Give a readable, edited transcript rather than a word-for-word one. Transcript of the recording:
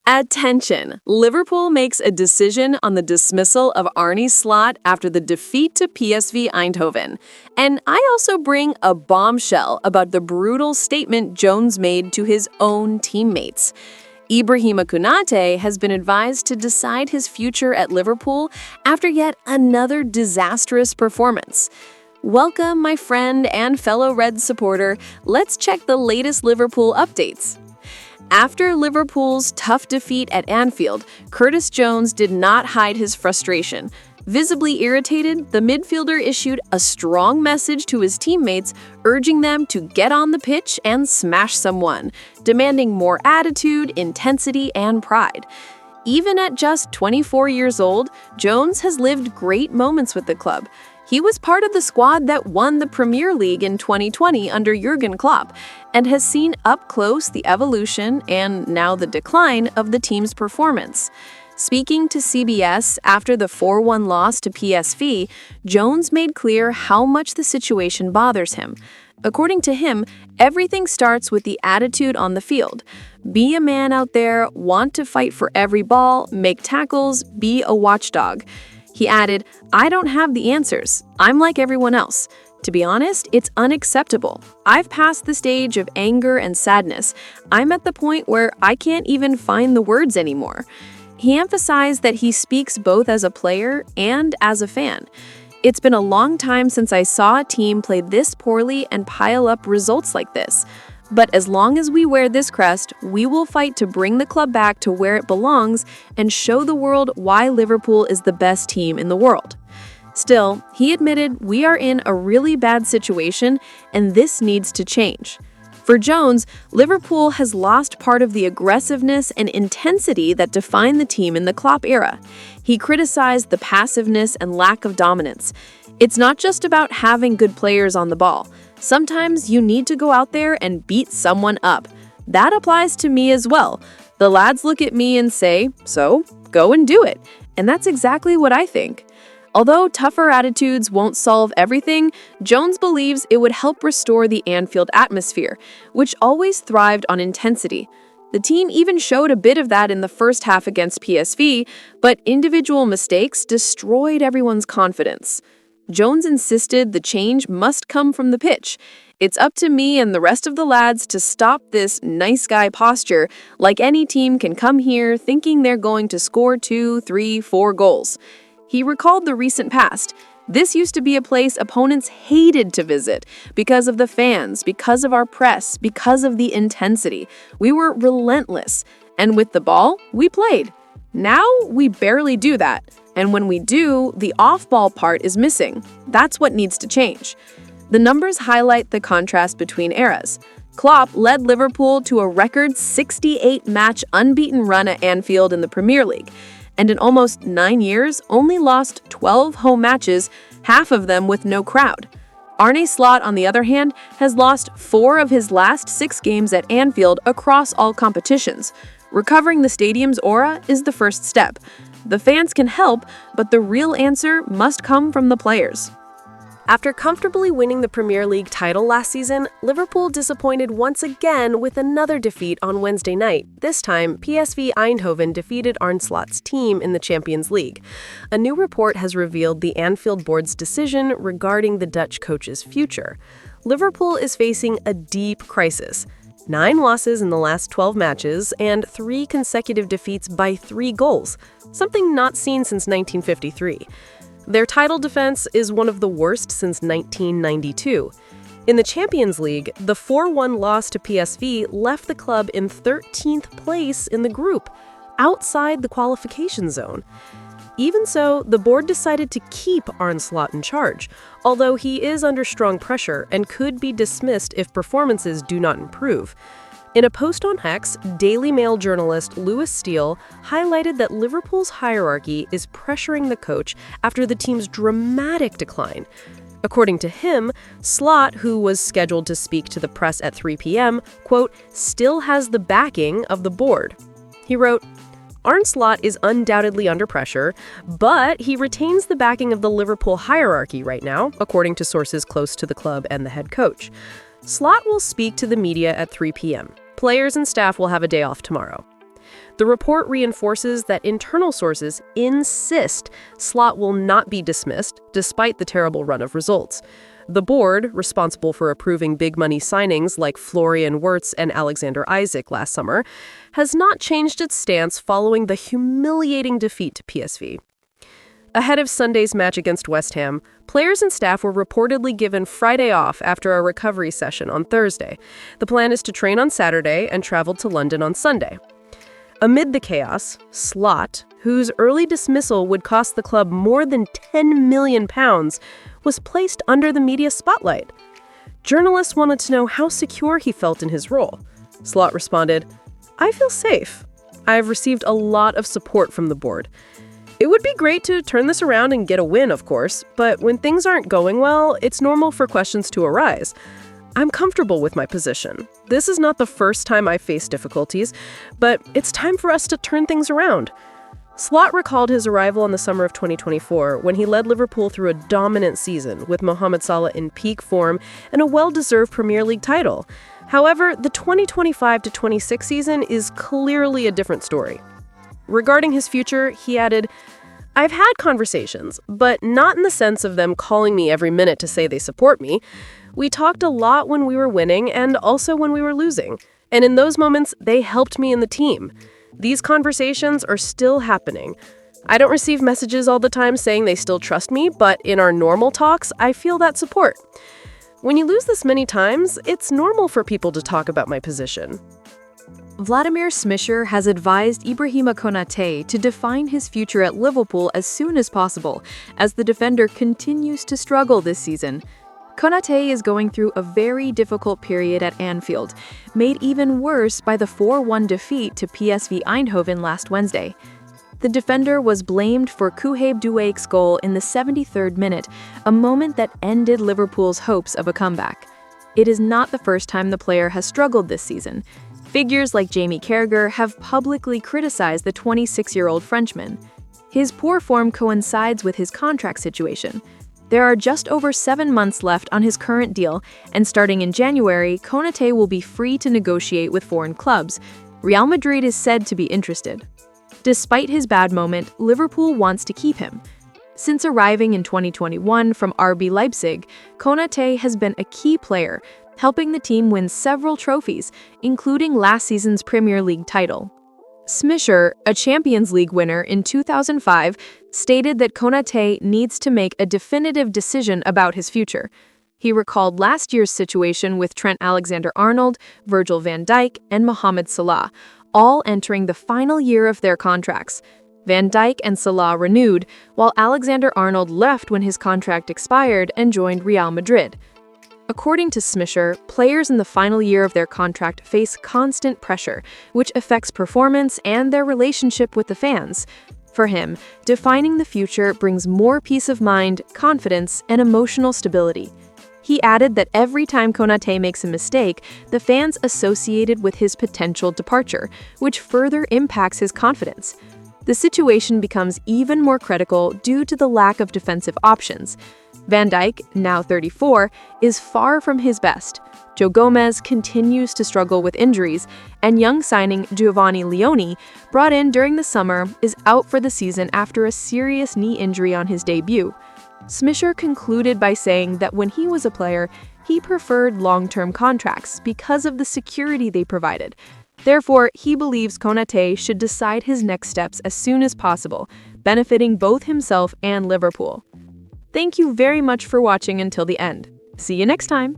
Attention! Liverpool makes a decision on the dismissal of Arne Slot after the defeat to PSV Eindhoven. And I also bring a bombshell about the brutal statement Jones made to his own teammates. Ibrahim Konate has been advised to decide his future at Liverpool after yet another disastrous performance. Welcome, my friend and fellow Reds supporter. Let's check the latest Liverpool updates. After Liverpool's tough defeat at Anfield, Curtis Jones did not hide his frustration. Visibly irritated, the midfielder issued a strong message to his teammates, urging them to get on the pitch and smash someone, demanding more attitude, intensity, and pride. Even at just 24 years old, Jones has lived great moments with the club. He was part of the squad that won the Premier League in 2020 under Jurgen Klopp and has seen up close the evolution and now the decline of the team's performance. Speaking to CBS after the 4-1 loss to PSV, Jones made clear how much the situation bothers him. According to him, everything starts with the attitude on the field. Be a man out there, want to fight for every ball, make tackles, be a watchdog. He added, "I don't have the answers. I'm like everyone else. To be honest, it's unacceptable. I've passed the stage of anger and sadness. I'm at the point where I can't even find the words anymore." He emphasized that he speaks both as a player and as a fan. "It's been a long time since I saw a team play this poorly and pile up results like this. But as long as we wear this crest, we will fight to bring the club back to where it belongs and show the world why Liverpool is the best team in the world." Still, he admitted, "We are in a really bad situation and this needs to change." For Jones, Liverpool has lost part of the aggressiveness and intensity that defined the team in the Klopp era. He criticized the passiveness and lack of dominance. "It's not just about having good players on the ball. Sometimes you need to go out there and beat someone up. That applies to me as well. The lads look at me and say, 'So, go and do it.' And that's exactly what I think." Although tougher attitudes won't solve everything, Jones believes it would help restore the Anfield atmosphere, which always thrived on intensity. The team even showed a bit of that in the first half against PSV, but individual mistakes destroyed everyone's confidence. Jones insisted the change must come from the pitch. "It's up to me and the rest of the lads to stop this nice guy posture, like any team can come here thinking they're going to score 2, 3, 4 goals. He recalled the recent past. "This used to be a place opponents hated to visit because of the fans, because of our press, because of the intensity. We were relentless. And with the ball, we played. Now we barely do that. And when we do, the off-ball part is missing. That's what needs to change." The numbers highlight the contrast between eras. Klopp led Liverpool to a record 68-match unbeaten run at Anfield in the Premier League, and in almost 9 years only lost 12 home matches, half of them with no crowd. Arne Slot, on the other hand, has lost 4 of his last 6 games at Anfield across all competitions. Recovering the stadium's aura is the first step. The fans can help, but the real answer must come from the players. After comfortably winning the Premier League title last season, Liverpool disappointed once again with another defeat on Wednesday night. This time, PSV Eindhoven defeated Arne Slot's team in the Champions League. A new report has revealed the Anfield board's decision regarding the Dutch coach's future. Liverpool is facing a deep crisis. 9 losses in the last 12 matches and 3 consecutive defeats by 3 goals, something not seen since 1953. Their title defense is one of the worst since 1992. In the Champions League, the 4-1 loss to PSV left the club in 13th place in the group, outside the qualification zone. Even so, the board decided to keep Arne Slot in charge, although he is under strong pressure and could be dismissed if performances do not improve. In a post on X, Daily Mail journalist Lewis Steele highlighted that Liverpool's hierarchy is pressuring the coach after the team's dramatic decline. According to him, Slot, who was scheduled to speak to the press at 3 p.m., quote, "still has the backing of the board." He wrote, "Arne Slot is undoubtedly under pressure, but he retains the backing of the Liverpool hierarchy right now, according to sources close to the club and the head coach. Slot will speak to the media at 3 p.m. Players and staff will have a day off tomorrow." The report reinforces that internal sources insist Slot will not be dismissed despite the terrible run of results. The board, responsible for approving big-money signings like Florian Wirtz and Alexander Isak last summer, has not changed its stance following the humiliating defeat to PSV. Ahead of Sunday's match against West Ham, players and staff were reportedly given Friday off after a recovery session on Thursday. The plan is to train on Saturday and travel to London on Sunday. Amid the chaos, Slot, whose early dismissal would cost the club more than £10 million, was placed under the media spotlight. Journalists wanted to know how secure he felt in his role. Slot responded, "I feel safe. I've received a lot of support from the board. It would be great to turn this around and get a win, of course, but when things aren't going well, it's normal for questions to arise. I'm comfortable with my position. This is not the first time I've faced difficulties, but it's time for us to turn things around." Slot recalled his arrival in the summer of 2024 when he led Liverpool through a dominant season with Mohamed Salah in peak form and a well-deserved Premier League title. However, the 2025-26 season is clearly a different story. Regarding his future, he added, "I've had conversations, but not in the sense of them calling me every minute to say they support me. We talked a lot when we were winning and also when we were losing. And in those moments, they helped me in the team. These conversations are still happening. I don't receive messages all the time saying they still trust me, but in our normal talks, I feel that support. When you lose this many times, it's normal for people to talk about my position." Vladimir Smisher has advised Ibrahim Konate to define his future at Liverpool as soon as possible, as the defender continues to struggle this season. Konate is going through a very difficult period at Anfield, made even worse by the 4-1 defeat to PSV Eindhoven last Wednesday. The defender was blamed for Kuhaib Douake's goal in the 73rd minute, a moment that ended Liverpool's hopes of a comeback. It is not the first time the player has struggled this season. Figures like Jamie Carragher have publicly criticized the 26-year-old Frenchman. His poor form coincides with his contract situation. There are just over 7 months left on his current deal, and starting in January, Konate will be free to negotiate with foreign clubs. Real Madrid is said to be interested. Despite his bad moment, Liverpool wants to keep him. Since arriving in 2021 from RB Leipzig, Konate has been a key player, helping the team win several trophies, including last season's Premier League title. Smisher, a Champions League winner in 2005, stated that Konate needs to make a definitive decision about his future. He recalled last year's situation with Trent Alexander-Arnold, Virgil van Dijk, and Mohamed Salah, all entering the final year of their contracts. Van Dijk and Salah renewed, while Alexander-Arnold left when his contract expired and joined Real Madrid. According to Smisher, players in the final year of their contract face constant pressure, which affects performance and their relationship with the fans. For him, defining the future brings more peace of mind, confidence, and emotional stability. He added that every time Konate makes a mistake, the fans associated with his potential departure, which further impacts his confidence. The situation becomes even more critical due to the lack of defensive options. Van Dijk, now 34, is far from his best. Joe Gomez continues to struggle with injuries, and young signing Giovanni Leone, brought in during the summer, is out for the season after a serious knee injury on his debut. Smisher concluded by saying that when he was a player, he preferred long-term contracts because of the security they provided. Therefore, he believes Konate should decide his next steps as soon as possible, benefiting both himself and Liverpool. Thank you very much for watching until the end. See you next time!